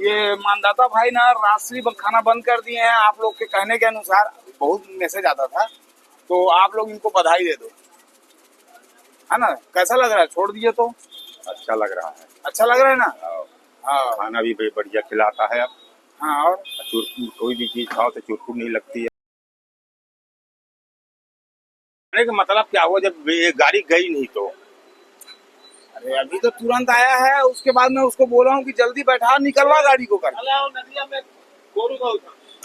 ये मानदाता भाई ना रात्रि खाना बंद कर दिए हैं। आप लोग के कहने के अनुसार बहुत मैसेज आता था, तो आप लोग इनको बधाई दे दो, है ना। कैसा लग रहा है, छोड़ दिए तो? अच्छा लग रहा है। अच्छा लग रहा है ना। हाँ खाना भी बढ़िया खिलाता है अब। हाँ। और चुरपुर कोई भी चीज खाओ तो चुरपुर नहीं लगती है। कहने का मतलब क्या हुआ, जब ये गाड़ी गई नहीं तो? अरे अभी तो तुरंत आया है, उसके बाद मैं उसको बोला हूँ कि जल्दी बैठा, निकलवा गाड़ी को कर।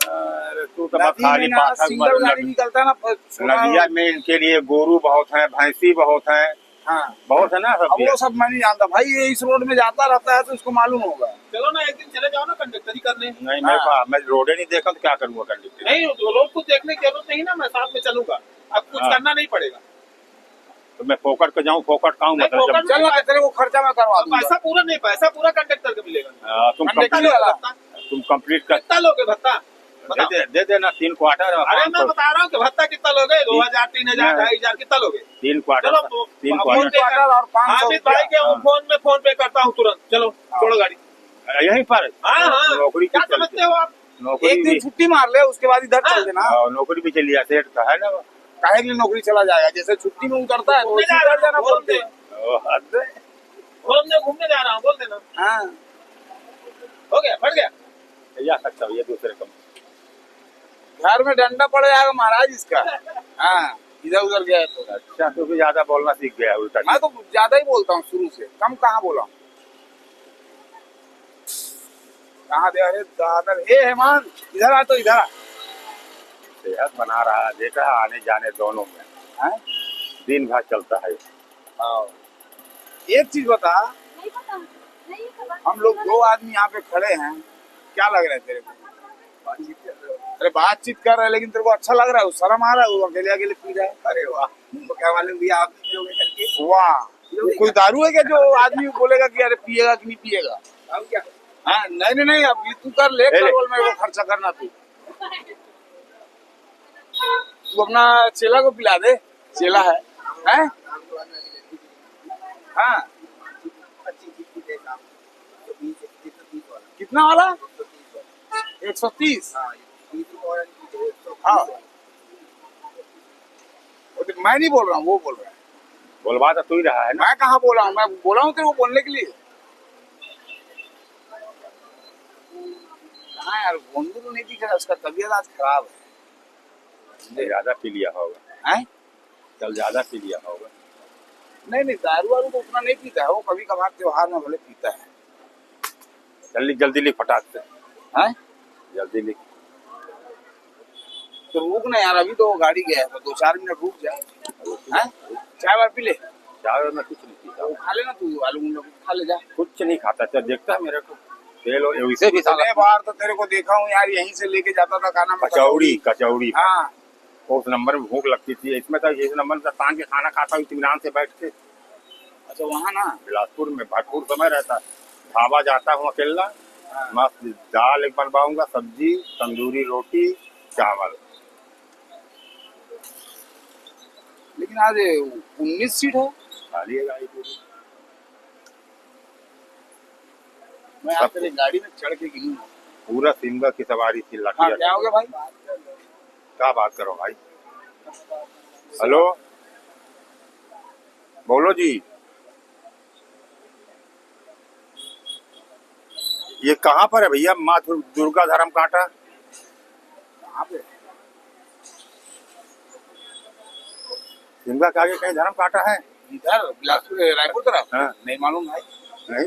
अरे तू तो नदी खाली में ना बात है। सिंगल गाड़ी निकलता है ना, नदिया में इनके लिए गोरू बहुत है, भैंसी बहुत है। हाँ बहुत है ना सब। अब वो सब मैं नहीं जानता भाई, ये इस रोड में जाता रहता है तो इसको मालूम होगा। चलो ना एक दिन चले जाओ ना कंडक्टरी करने। नहीं मेरे को, मैं रोडे नहीं देखा तो क्या करूंगा कंडक्टर। नहीं रोड को देखने की जरूरत नहीं ना, मैं साथ में चलूंगा, अब कुछ करना नहीं पड़ेगा। तो मैं फोकट पे जाऊँ, फोकट का हूँ मतलब जब चल ना, तेरे को खर्चा मैं करवा दूंगा। पैसा पूरा नहीं, पैसा पूरा कंडक्टर का मिलेगा। तुम कंप्लीट कर कितना लोगे भत्ता? दे देना 3 क्वार्टर। अरे मैं बता रहा हूँ कि भत्ता कितना लोगे, 2000 3000 2500 कितना लोगे? 3 क्वार्टर। चलो 3 क्वार्टर और 500 हामिद भाई के फोन पे करता हूँ तुरंत। चलो छोड़ो गाड़ी यहीं पर। हाँ हाँ, नौकरी क्या समझते हो आप? नौकरी एक दिन छुट्टी मार ले, उसके बाद इधर चल देना। नौकरी भी चली जाती है का है ना। काहे के लिए नौकरी चला जाएगा, जैसे छुट्टी में उतरता है तो वैसे उतर जाना बोलते। घूमने जा रहा हूँ बोल देना। हाँ हो गया, फट गया। जा सकता हूँ ये दूसरे कम। घर में डंडा पड़ जाएगा महाराज इसका। हाँ इधर उधर गया तो। अच्छा तो भी ज्यादा बोलना सीख गया उल्टा। मैं तो ज्यादा ही बोलता हूँ शुरू से, कम कहाँ बोला हूँ। कहाँ दे, अरे दादर हे हेमान, इधर आ तो इधर आ। सेहत बना रहा है, देखा आने जाने दोनों में है? दिन भर चलता है। एक चीज बता, हम लोग 2 आदमी यहाँ पे खड़े हैं, क्या लग रहा है तेरे को? अरे बातचीत कर रहे हैं, लेकिन तेरे को अच्छा लग रहा है? शर्म आ रहा है? वो अकेले अकेले पी जाए। अरे वाह, तुमको क्या मालूम भैया, आप पियोगे करके? वाह, कोई दारू है क्या जो आदमी बोलेगा कि अरे पिएगा कि नहीं पिएगा? हम क्या? हाँ नहीं नहीं, अब तू कर ले, केवल मेरे को खर्चा करना। तू अपना चेला को पिला दे, चेला है, हैं? हाँ कितना वाला? 130। हाँ मैं नहीं बोल रहा हूँ, वो बोल रहा है। बोलवा तो तू ही रहा है ना। मैं कहाँ बोला हूँ, मैं बोला हूँ तेरे को बोलने के लिए। हाँ यार, बंधु तो नहीं दिख रहा, उसका तबीयत आज खराब है। ज्यादा पी लिया होगा। हैं? कल ज्यादा पी लिया होगा। नहीं नहीं, दारू वारू तो उतना नहीं पीता है वो, कभी कभार त्योहार में भले पीता है। जल्दी जल्दी लिख फटाक से। हैं? जल्दी लिख। तो रुक ना यार, अभी तो गाड़ी गया है, तो 2-4 मिनट रुक जाए। हैं? चाय बार पी ले। चाय में कुछ नहीं पीता। वो खा लेना तू, आलू गुंडा खा ले जा। कुछ नहीं खाता। चल देखता है मेरे को तेल और वैसे भी साला। बार तो तेरे को देखा हूँ यार, यहीं से लेके जाता था खाना। कचौड़ी। हाँ उस नंबर में भूख लगती थी, इसमें तो इस नंबर से तान के खाना खाता हूँ इत्मीनान से बैठ के। अच्छा वहाँ ना बिलासपुर में भरपूर समय रहता। ढाबा जाता हूँ अकेला, मस्त दाल एक बनवाऊंगा, सब्जी, तंदूरी रोटी, चावल। लेकिन आज 19 सीट है। खाली है गाड़ी पूरी। मैं आज तेरी गाड़ी में चढ़ के गिनूंगा। पूरा सिंगा की सवारी थी। हाँ क्या हो गया भाई? क्या बात करो भाई? हेलो बोलो जी। ये कहाँ पर है भैया? माँ दुर्गा धर्म कांटा कहाँ पे? सिंगा के आगे कहीं धर्म कांटा है? इधर बिलासपुर रायपुर तरफ? हाँ। नहीं मालूम भाई। नहीं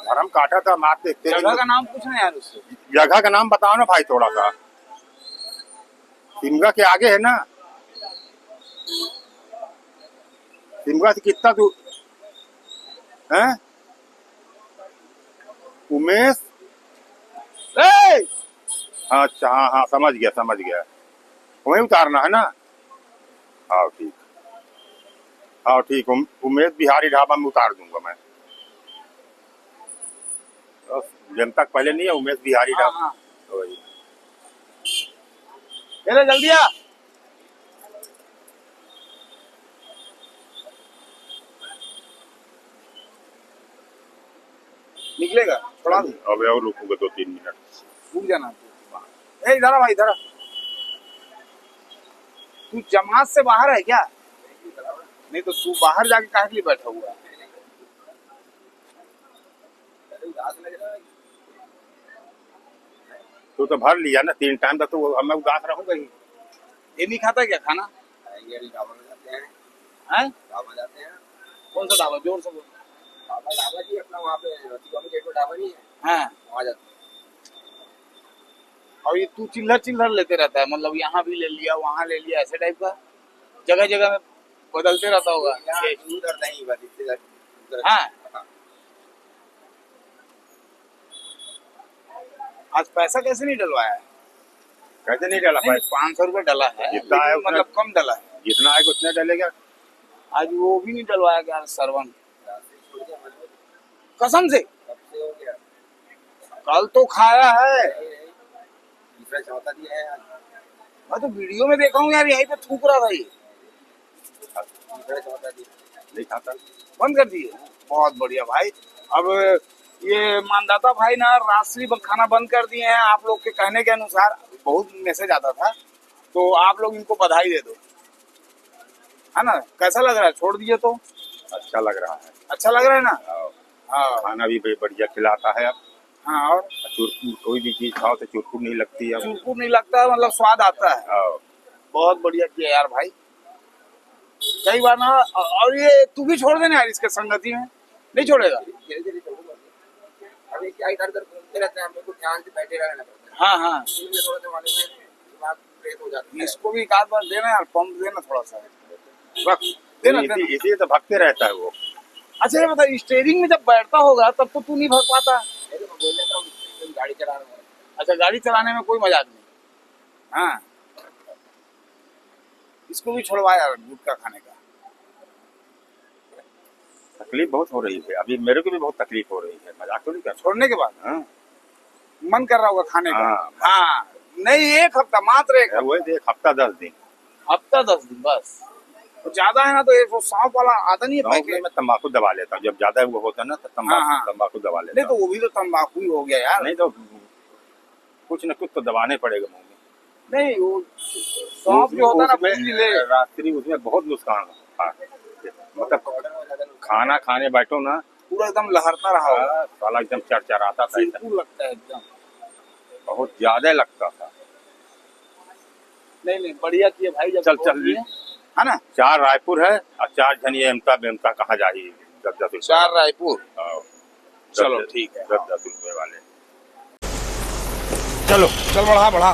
धर्म कांटा था, माँ देखते। जगह का नाम पूछना यार उससे। जगह का नाम बताओ ना भाई थोड़ा सा। सिमगा के आगे है ना? सिमगा से कितना दूर है? उमेश। अच्छा हाँ समझ गया। वहीं उतारना है ना? हाँ ठीक। उमेश बिहारी ढाबा में उतार दूंगा मैं। तो जनता पहले नहीं है उमेश बिहारी ढाबा। तो वही जल्दी आ। निकलेगा थोड़ा भी अब और रुकूंगा 2-3 मिनट। रुक जाना। ए इधर आ भाई इधर आ। तू जमात से बाहर है क्या? नहीं तो तू बाहर जाके काहे के लिए बैठा हुआ है? तू तो भर लिया ना 3 टाइम तक, तो मैं उदास रहूंगा ही। ये नहीं खाता क्या खाना? ये ढाबा में जाते हैं, हैं? ढाबा जाते हैं। कौन सा ढाबा? जोर से बोल। ढाबा जी अपना वहाँ पे रतिका में गेट पे ढाबा नहीं है, हाँ। वहाँ जाते हैं। और ये तू चिल्लर चिल्लर लेते रहता है, मतलब यहाँ भी ले लिया वहाँ ले लिया, ऐसे टाइप का जगह जगह में बदलते रहता होगा। यहाँ उधर नहीं, बस इधर। हाँ। आज पैसा कैसे नहीं डलवाया है? कैसे नहीं डाला भाई? 500 रुपये डला है, जितना है लेकिन मतलब कम डला है। जितना आएगा उतना डलेगा। आज वो भी नहीं डलवाया गया सरवन, कसम से। कल तो खाया है, दूसरा चौथा दिया है, मैं तो वीडियो में देखा हूँ यार, यहीं पे थूक रहा था ये। दूसरा चौथा दिया नहीं खाता। बंद कर दिए, बहुत बढ़िया भाई। अब ये मानदाता भाई ना रात्रि खाना बंद कर दिए हैं, आप लोग के कहने के अनुसार। बहुत मैसेज आता था, तो आप लोग इनको बधाई दे दो, है ना? कैसा लग रहा है छोड़ दिए तो? अच्छा लग रहा है। अच्छा लग रहा है ना? हाँ खाना भी बढ़िया खिलाता है अब। हाँ। और चुरपुर कोई भी चीज खाओ तो चुरपुर नहीं लगती है। चुरपुर नहीं लगता है, मतलब स्वाद आता है। हाँ। बहुत बढ़िया किया यार भाई। कई बार ना, और ये तू भी छोड़ देना यार इसके संगति में, नहीं छोड़ेगा? धीरे धीरे चलूंगा। अभी क्या इधर उधर घूमते रहते हैं, हम लोग को ध्यान से बैठे रहना पड़ता है। हाँ हाँ। इसलिए थोड़ा सा वाले में दिमाग ब्रेक हो जाता है। इसको भी एक आध बार देना यार, पंप देना थोड़ा सा, रख देना देना। इसी तो भगते रहता है वो। अच्छा ये बता, स्टेयरिंग में जब बैठता होगा तब तो तू नहीं भग पाता? मैं बोल देता हूँ गाड़ी चला रहा हूँ। अच्छा गाड़ी चलाने में कोई मजाक नहीं। हाँ, इसको भी छुड़वा यार गुटखा खाने का। तकलीफ बहुत हो रही है अभी, मेरे को भी बहुत तकलीफ हो रही है, मजाक तो नहीं कर। छोड़ने के बाद हाँ। मन कर रहा होगा खाने का। हाँ। हाँ नहीं, एक हफ्ता, मात्र एक वो एक हफ्ता 10 दिन। हफ्ता 10 दिन बस। तो ज्यादा है ना तो एक सांप वाला आता नहीं है गाँव में पैकेट? मैं तंबाकू दबा लेता हूँ, जब ज्यादा वो होता है ना तो हाँ, हाँ। तंबाकू दबा लेता नहीं तो हूँ। वो भी तो तंबाकू ही हो गया यार। नहीं तो कुछ न कुछ तो दबाने पड़ेगा मुंह में। नहीं वो सांप जो होता है ना, पूंजी ले। रात्रि उसमें बहुत नुकसान होता है। मतलब खाना खाने बैठो ना, पूरा एकदम लहरता रहा होगा, साला एकदम चरचराता था, एकदम बिल्कुल लगता है एकदम। बहुत ज्यादा लगता था। नहीं नहीं बढ़िया किए भाई, जब चल छोड़ चल दिए, है ना? 4 रायपुर है और 4 झनिया एमता बेमता कहाँ जा रही है। 10-10 4 रायपुर। हाँ। चलो ठीक है। 10-10 रुपए वाले। चलो चल बढ़ा बढ़ा।